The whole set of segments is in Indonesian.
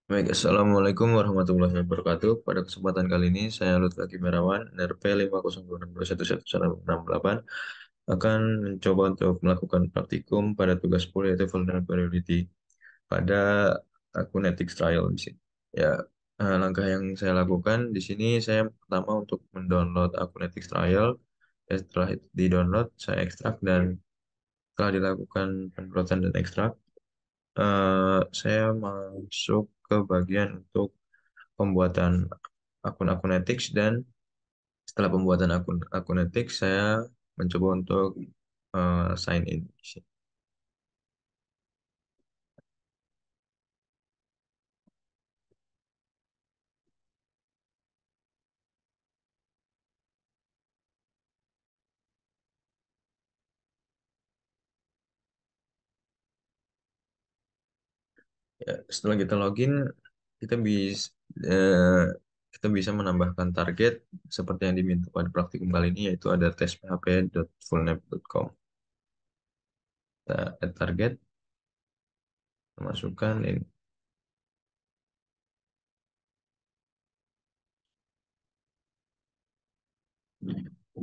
Baik, Assalamualaikum warahmatullahi wabarakatuh. Pada kesempatan kali ini, saya Lutfi Merawan, NRP 502612168, akan mencoba untuk melakukan praktikum pada tugas kuliah yaitu Vulnerability pada akun Ethics Trial di sini. Ya, langkah yang saya lakukan di sini, saya pertama untuk mendownload akun Ethics Trial. Ya, setelah itu di-download, saya ekstrak dan setelah dilakukan pendownloadan dan ekstrak, saya masuk ke bagian untuk pembuatan akun-akun ethics dan setelah pembuatan akun ethics saya mencoba untuk sign in. Ya, setelah kita login kita bisa kita bisa menambahkan target seperti yang diminta pada praktikum kali ini yaitu ada testphp.fullnap.com. Kita add target, masukkan ini.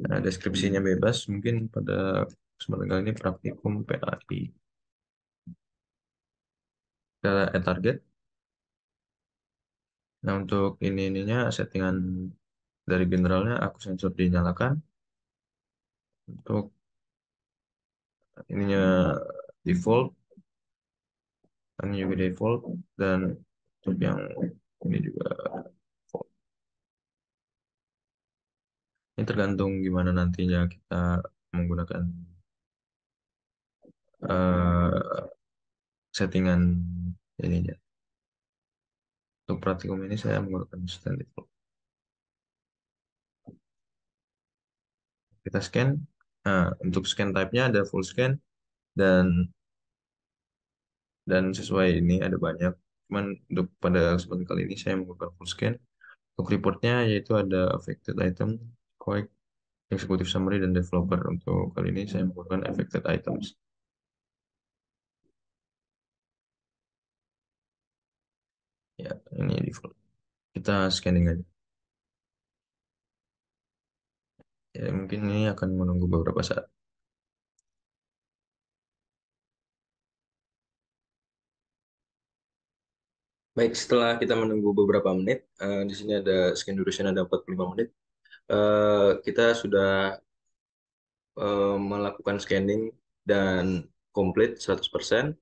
Nah, deskripsinya bebas, mungkin pada kesempatan kali ini praktikum PAI. Kita add target. Nah, untuk ininya settingan dari generalnya aku sensor dinyalakan. Untuk ininya default, ini juga default, dan untuk yang ini juga default. Ini tergantung gimana nantinya kita menggunakan eh, settingan ininya. Untuk praktikum ini saya menggunakan stand default. Kita scan. Nah, untuk scan type-nya ada full scan dan sesuai ini ada banyak. Cuman untuk pada kesempatan kali ini saya menggunakan full scan. Untuk reportnya yaitu ada affected item, quick, executive summary, dan developer. Untuk kali ini saya menggunakan affected items. Ya, ini default. Kita scanning aja. Ya, mungkin ini akan menunggu beberapa saat. Baik, setelah kita menunggu beberapa menit, di sini ada scan duration ada 45 menit. Kita sudah melakukan scanning dan komplit 100%.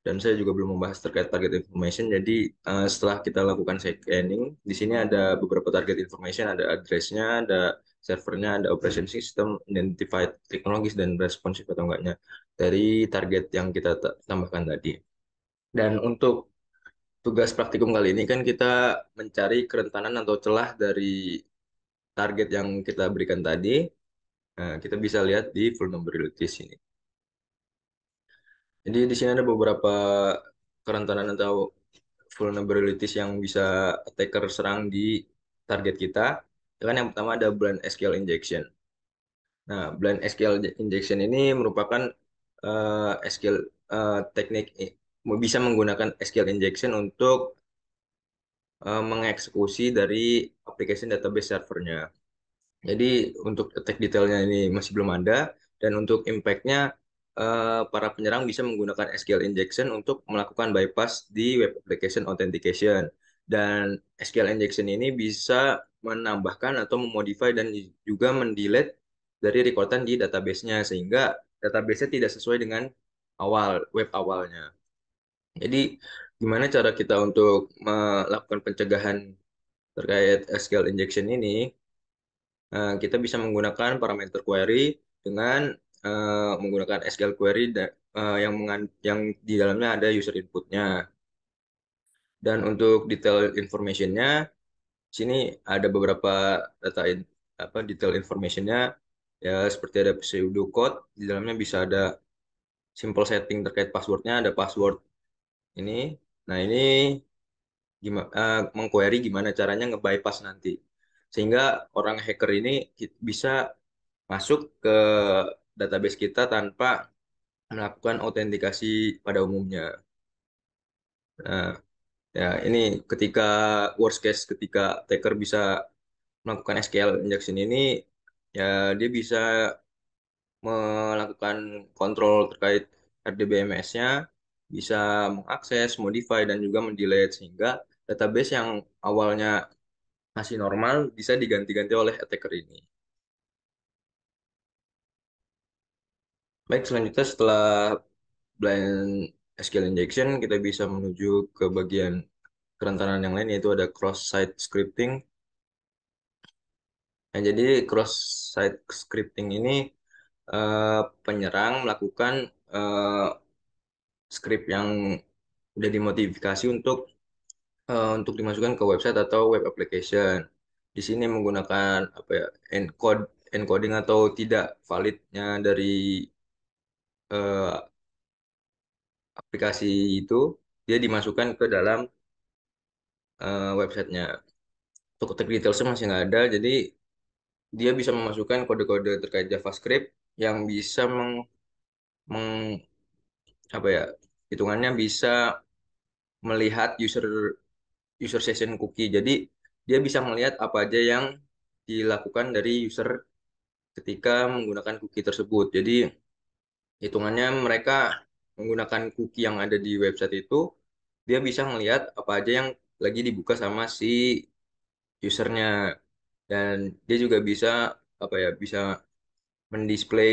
Dan saya juga belum membahas terkait target information. Jadi setelah kita lakukan scanning, di sini ada beberapa target information, ada address-nya, ada servernya, ada operation system, identified teknologis, dan responsif atau enggaknya dari target yang kita tambahkan tadi. Dan untuk tugas praktikum kali ini kan kita mencari kerentanan atau celah dari target yang kita berikan tadi. Nah, kita bisa lihat di vulnerabilities ini. Jadi di sini ada beberapa kerentanan atau vulnerabilities yang bisa attacker serang di target kita. Ya kan yang pertama ada blind SQL injection. Nah, blind SQL injection ini merupakan SQL teknik bisa menggunakan SQL injection untuk mengeksekusi dari application database servernya. Jadi untuk attack detailnya ini masih belum ada dan untuk impact-nya para penyerang bisa menggunakan SQL injection untuk melakukan bypass di web application authentication dan SQL injection ini bisa menambahkan atau memodify dan juga mendelete dari recordan di database-nya sehingga database-nya tidak sesuai dengan web awalnya. Jadi gimana cara kita untuk melakukan pencegahan terkait SQL injection ini? Kita bisa menggunakan parameter query dengan menggunakan SQL query yang di dalamnya ada user inputnya. Dan untuk detail information-nya, sini ada beberapa detail information-nya ya seperti ada pseudocode di dalamnya bisa ada simple setting terkait passwordnya ada password ini. Nah ini gimana mengquery gimana caranya nge-bypass nanti sehingga orang hacker ini bisa masuk ke database kita tanpa melakukan autentikasi pada umumnya. Nah, Ya, ini ketika worst case ketika attacker bisa melakukan SQL injection ini, ya dia bisa melakukan kontrol terkait RDBMS-nya, bisa mengakses, modify, dan juga mendelete sehingga database yang awalnya masih normal bisa diganti-ganti oleh attacker ini. Baik, selanjutnya setelah blind SQL injection, kita bisa menuju ke bagian kerentanan yang lain yaitu ada cross-site scripting. Nah, jadi cross-site scripting ini penyerang melakukan eh, script yang udah dimodifikasi untuk dimasukkan ke website atau web application. Di sini menggunakan apa ya encoding atau tidak validnya dari eh, aplikasi itu dia dimasukkan ke dalam websitenya. Untuk tech detailsnya masih nggak ada, jadi dia bisa memasukkan kode-kode terkait JavaScript yang bisa meng- apa ya hitungannya bisa melihat user session cookie. Jadi dia bisa melihat apa aja yang dilakukan dari user ketika menggunakan cookie tersebut. Jadi hitungannya mereka menggunakan cookie yang ada di website itu, dia bisa melihat apa aja yang lagi dibuka sama si usernya. Dan dia juga bisa apa ya bisa mendisplay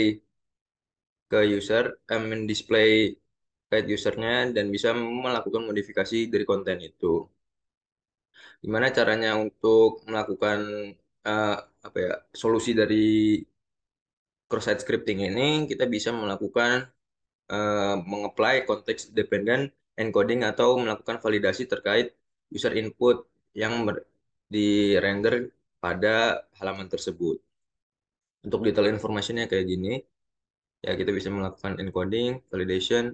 ke user, mendisplay guide usernya dan bisa melakukan modifikasi dari konten itu. Gimana caranya untuk melakukan eh, apa ya solusi dari cross-site scripting ini? Kita bisa melakukan mengapply konteks dependent encoding atau melakukan validasi terkait user input yang di render pada halaman tersebut. Untuk detail informationnya kayak gini, ya kita bisa melakukan encoding, validation.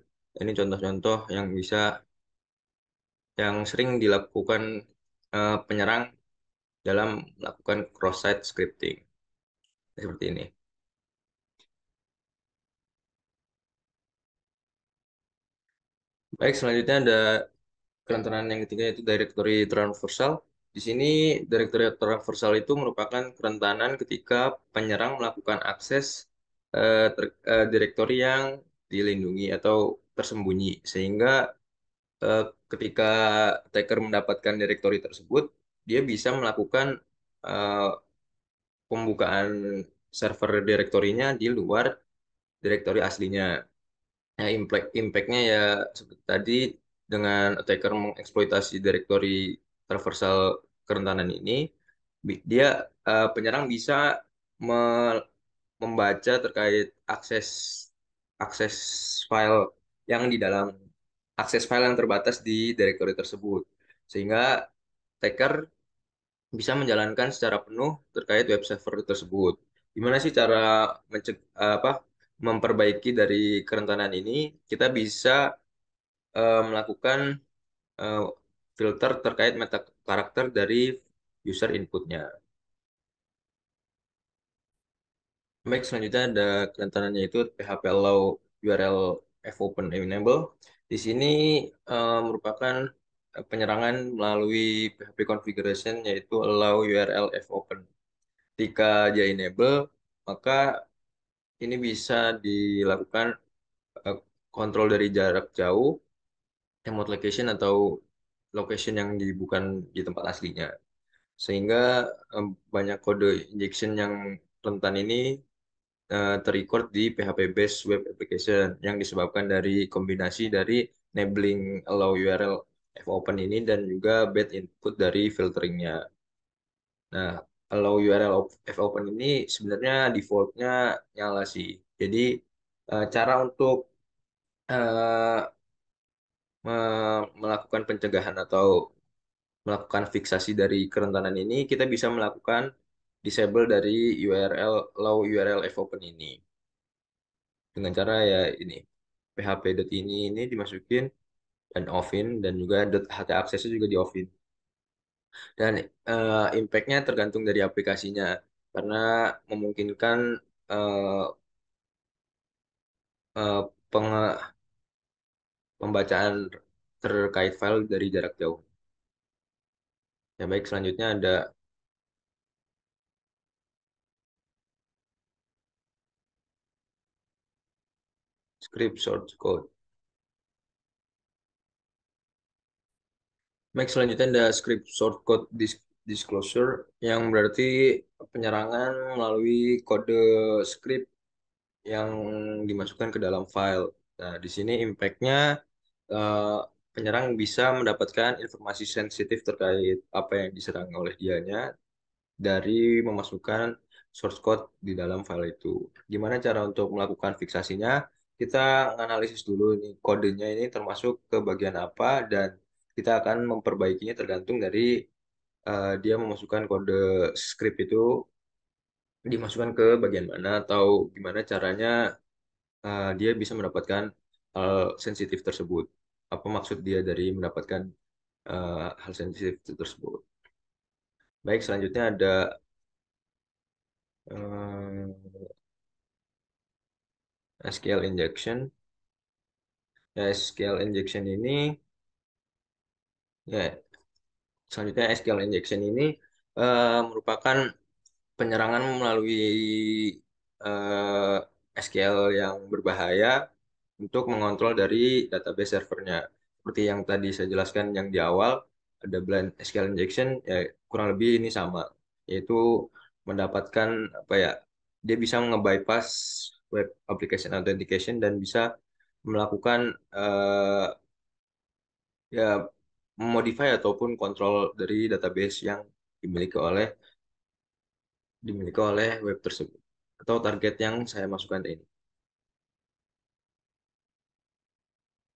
Ini contoh-contoh yang sering dilakukan penyerang dalam melakukan cross-site scripting. Seperti ini. Baik, selanjutnya ada kerentanan yang ketiga yaitu directory traversal. Di sini directory traversal itu merupakan kerentanan ketika penyerang melakukan akses directory yang dilindungi atau tersembunyi sehingga eh, ketika attacker mendapatkan directory tersebut, dia bisa melakukan eh, pembukaan server direktorinya di luar direktori aslinya. Nah, impact-nya ya seperti tadi dengan attacker mengeksploitasi direktori traversal kerentanan ini, dia penyerang bisa me- membaca terkait akses akses file yang di dalam akses file yang terbatas di direktori tersebut, sehingga attacker bisa menjalankan secara penuh terkait web server tersebut. Gimana sih cara apa memperbaiki dari kerentanan ini? Kita bisa melakukan eh, filter terkait meta karakter dari user inputnya. Baik, selanjutnya ada kerentanannya itu PHP allow URL fopen enable. Di sini merupakan penyerangan melalui PHP configuration yaitu allow URL fopen. Ketika dia enable, maka ini bisa dilakukan eh, kontrol dari jarak jauh, remote location atau location yang bukan di tempat aslinya. Sehingga banyak kode injection yang rentan ini terrecord di PHP based web application yang disebabkan dari kombinasi dari enabling allow URL fopen ini dan juga bad input dari filteringnya. Nah, allow URL fopen ini sebenarnya defaultnya nyala sih. Jadi cara untuk eh, melakukan pencegahan atau melakukan fiksasi dari kerentanan ini, kita bisa melakukan disable dari URL allow URL fopen ini dengan cara ya ini php.ini dimasukin dan offin dan juga .ht aksesnya juga di offin dan impact-nya tergantung dari aplikasinya karena memungkinkan eh, eh, pembacaan terkait file dari jarak jauh. Ya baik, selanjutnya ada script source code. Baik, selanjutnya ada script source code disclosure yang berarti penyerangan melalui kode script yang dimasukkan ke dalam file. Nah, di sini impact-nya eh, penyerang bisa mendapatkan informasi sensitif terkait apa yang diserang oleh dianya dari memasukkan source code di dalam file itu. Gimana cara untuk melakukan fiksasinya? Kita menganalisis dulu ini kodenya ini termasuk ke bagian apa dan kita akan memperbaikinya tergantung dari dia memasukkan kode script itu dimasukkan ke bagian mana atau gimana caranya dia bisa mendapatkan hal sensitif tersebut. Apa maksud dia dari mendapatkan hal sensitif tersebut? Baik, selanjutnya ada eh, SQL injection. Ya, SQL injection ini, ya, selanjutnya SQL injection ini merupakan penyerangan melalui SQL yang berbahaya untuk mengontrol dari database servernya. Seperti yang tadi saya jelaskan yang di awal, ada blind SQL injection, ya kurang lebih ini sama, yaitu mendapatkan apa ya, dia bisa nge-bypass web application authentication dan bisa melakukan ya memodify ataupun kontrol dari database yang dimiliki oleh dimiliki oleh web tersebut atau target yang saya masukkan ini.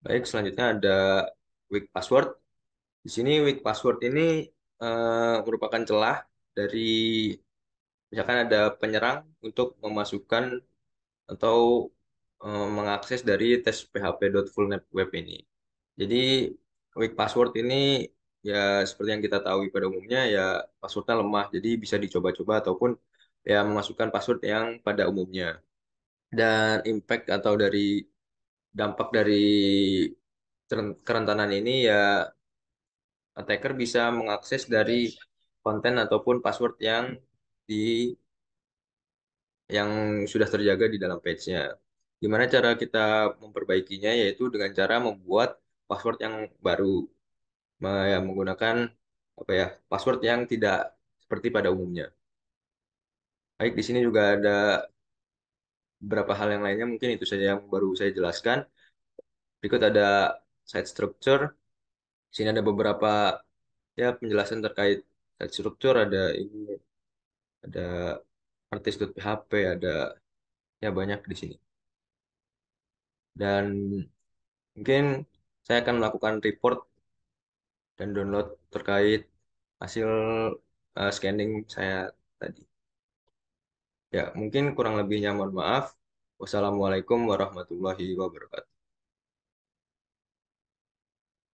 Baik, selanjutnya ada weak password. Di sini weak password ini merupakan celah dari misalkan ada penyerang untuk memasukkan atau mengakses dari tes php.fullnet web ini. Jadi weak password ini ya seperti yang kita tahu pada umumnya ya passwordnya lemah, jadi bisa dicoba-coba ataupun ya memasukkan password yang pada umumnya. Dan impact atau dari dampak dari kerentanan ini ya attacker bisa mengakses dari konten ataupun password di yang sudah terjaga di dalam page-nya. Gimana cara kita memperbaikinya? Yaitu dengan cara membuat password yang baru, ya, menggunakan apa ya password yang tidak seperti pada umumnya. Baik, di sini juga ada beberapa hal yang lainnya. Mungkin itu saja yang baru saya jelaskan. Berikut ada site structure. Di sini ada beberapa ya penjelasan terkait site structure. Ada ini, ada artis.php, ada ya banyak di sini. Dan mungkin saya akan melakukan report dan download terkait hasil scanning saya tadi. Ya, mungkin kurang lebihnya mohon maaf. Wassalamualaikum warahmatullahi wabarakatuh.